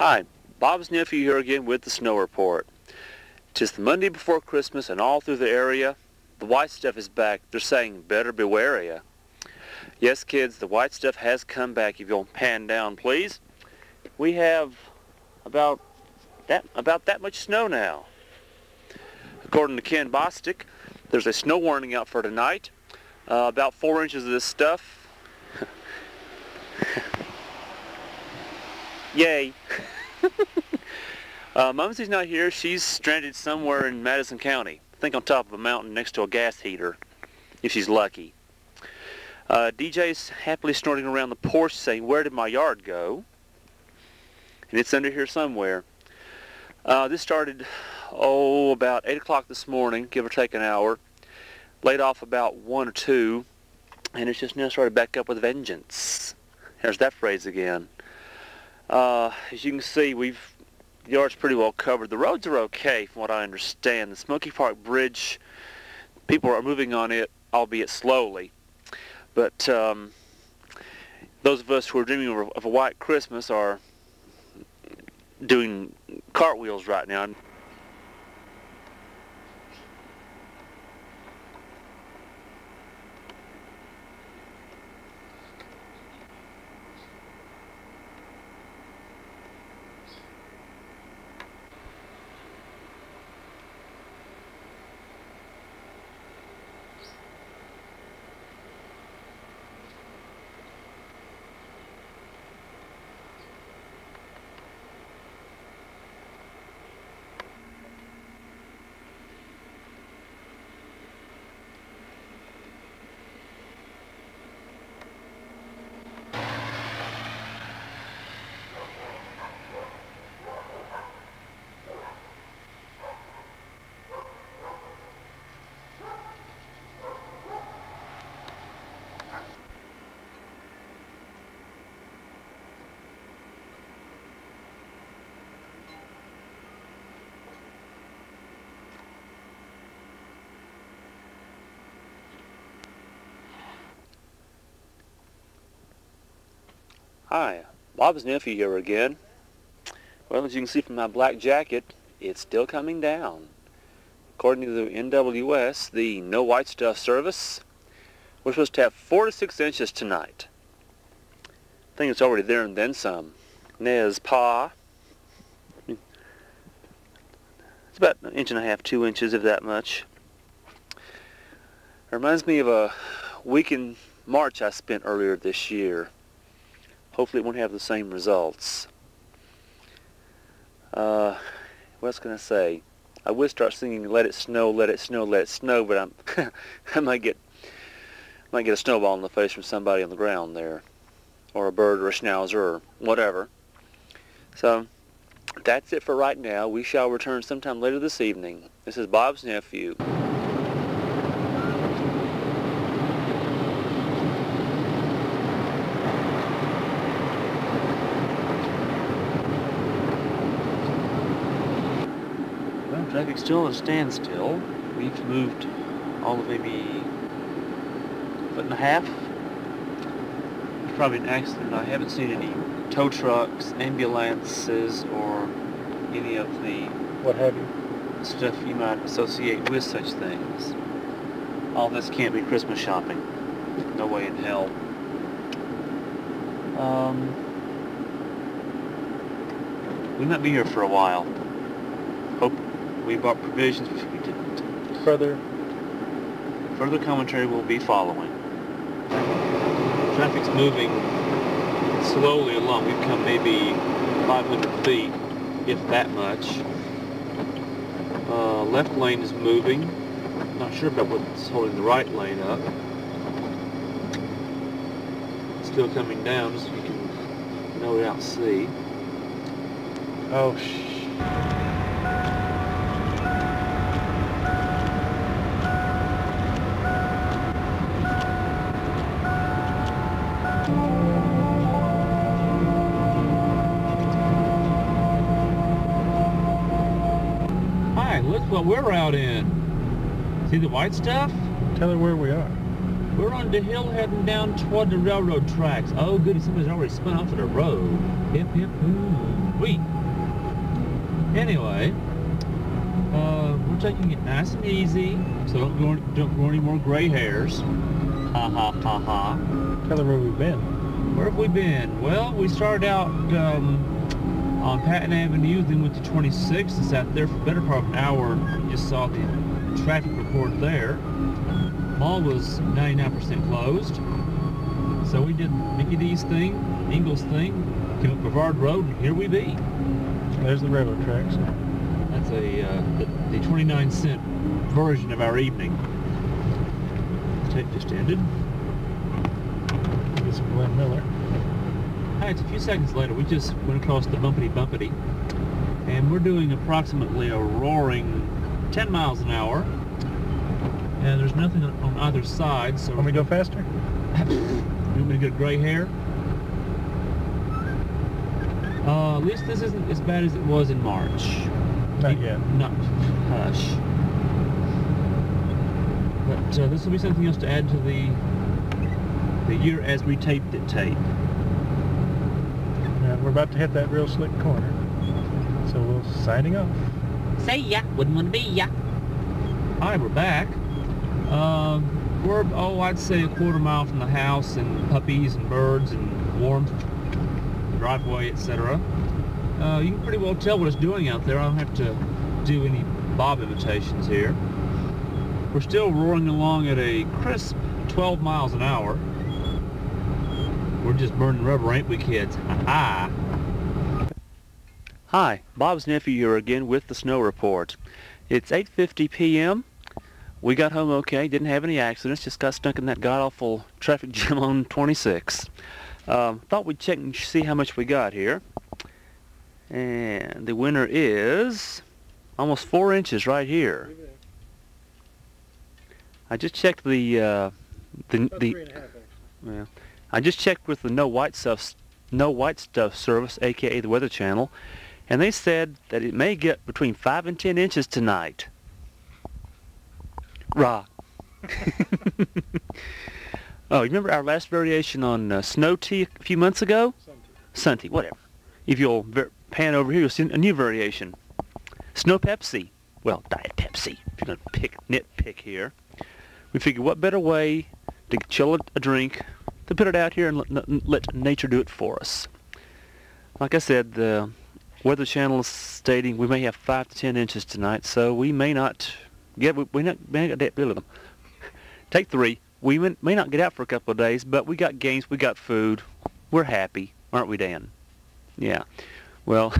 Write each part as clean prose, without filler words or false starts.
Hi, Bob's nephew here again with the snow report. Tis the Monday before Christmas and all through the area, the white stuff is back. They're saying better beware ya. Yes kids, the white stuff has come back. If you'll pan down please. We have about that much snow now. According to Ken Bostic, there's a snow warning out for tonight. About 4 inches of this stuff. Yay. Mumsy's not here. She's stranded somewhere in Madison County. I think on top of a mountain next to a gas heater, if she's lucky. DJ's happily snorting around the porch saying, "Where did my yard go?" And it's under here somewhere. This started, about 8 o'clock this morning, give or take an hour. Laid off about 1 or 2, and it's just now started back up with vengeance. There's that phrase again. As you can see, the yard's pretty well covered. The roads are okay from what I understand. The Smoky Park Bridge, people are moving on it, albeit slowly. But those of us who are dreaming of a white Christmas are doing cartwheels right now. Hi, Bob's nephew here again. Well, as you can see from my black jacket, it's still coming down. According to the NWS, the No White Stuff service, we're supposed to have 4 to 6 inches tonight. I think it's already there and then some. Nez Pa. It's about 1.5 inches, 2 inches, if that much. It reminds me of a week in March I spent earlier this year. Hopefully it won't have the same results. What else can I say? I would start singing "Let It Snow, Let It Snow, Let It Snow," but I might get a snowball in the face from somebody on the ground there, or a bird or a schnauzer or whatever. So that's it for right now. We shall return sometime later this evening. This is Bob's nephew. Traffic's still at a standstill. We've moved all of maybe 1.5 feet. There's probably an accident. I haven't seen any tow trucks, ambulances, or any of the what have you stuff you might associate with such things. All this can't be Christmas shopping. No way in hell. We might be here for a while. Hope we bought provisions, which we didn't. Further commentary will be following. Traffic's moving slowly along. We've come maybe 500 feet, if that much. Left lane is moving. Not sure about what's holding the right lane up. Still coming down, so you can no doubt see. Oh, Hi, look what we're out in. See the white stuff? Tell her where we are. We're on the hill heading down toward the railroad tracks. Oh, goody, somebody's already spun off of the road. Hip, hip, hoo. Wee. Anyway, we're taking it nice and easy, so don't grow any more gray hairs. Ha ha ha ha. Tell them where we've been. Where have we been? Well, we started out on Patton Avenue, then went to 26th and sat there for the better part of an hour. You just saw the traffic report there. Mall was 99% closed. So we did Mickey D's thing, Ingles thing, came up Brevard Road, and here we be. There's the railroad tracks. That's the 29-cent version of our evening. Tape just ended. Get some Glenn Miller. Hi, it's a few seconds later. We just went across the bumpity, and we're doing approximately a roaring 10 miles an hour. And there's nothing on either side, so... Want me to go faster? You want me to get gray hair? At least this isn't as bad as it was in March. Not yet. Not... Hush. But this will be something else to add to the year as we taped it tape. We're about to hit that real slick corner. So we're signing off. Say ya. Wouldn't want to be ya. Hi, we're back. We're, I'd say a quarter mile from the house, and puppies and birds and warmth, driveway, etc. You can pretty well tell what it's doing out there. I don't have to do any Bob imitations here. We're still roaring along at a crisp 12 miles an hour. We're just burning rubber, ain't we, kids? Ha-ha! Hi, Bob's nephew here again with the snow report. It's 8:50 p.m. We got home okay, didn't have any accidents, just got stuck in that god-awful traffic jam on 26. Thought we'd check and see how much we got here. And the winner is almost 4 inches right here. I just checked the 3.5. well, I just checked with the No White Stuff service, aka the Weather Channel, and they said that it may get between 5 and 10 inches tonight. Rah. Oh, you remember our last variation on snow tea a few months ago? Sun tea, whatever. If you'll pan over here, you'll see a new variation. Snow Pepsi. Well, Diet Pepsi, if you're going to nitpick here. We figured what better way to chill a drink to put it out here and let nature do it for us. Like I said, the Weather Channel is stating we may have 5 to 10 inches tonight, so we may not get, take 3. We may not get out for a couple of days, but we got games, we got food. We're happy, aren't we, Dan? Yeah. Well,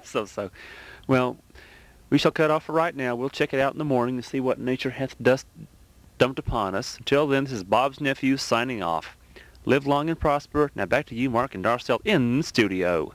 so. Well, we shall cut off for right now. We'll check it out in the morning to see what nature hath dumped upon us. Until then, this is Bob's nephew signing off. Live long and prosper. Now back to you, Mark and Darcel, in the studio.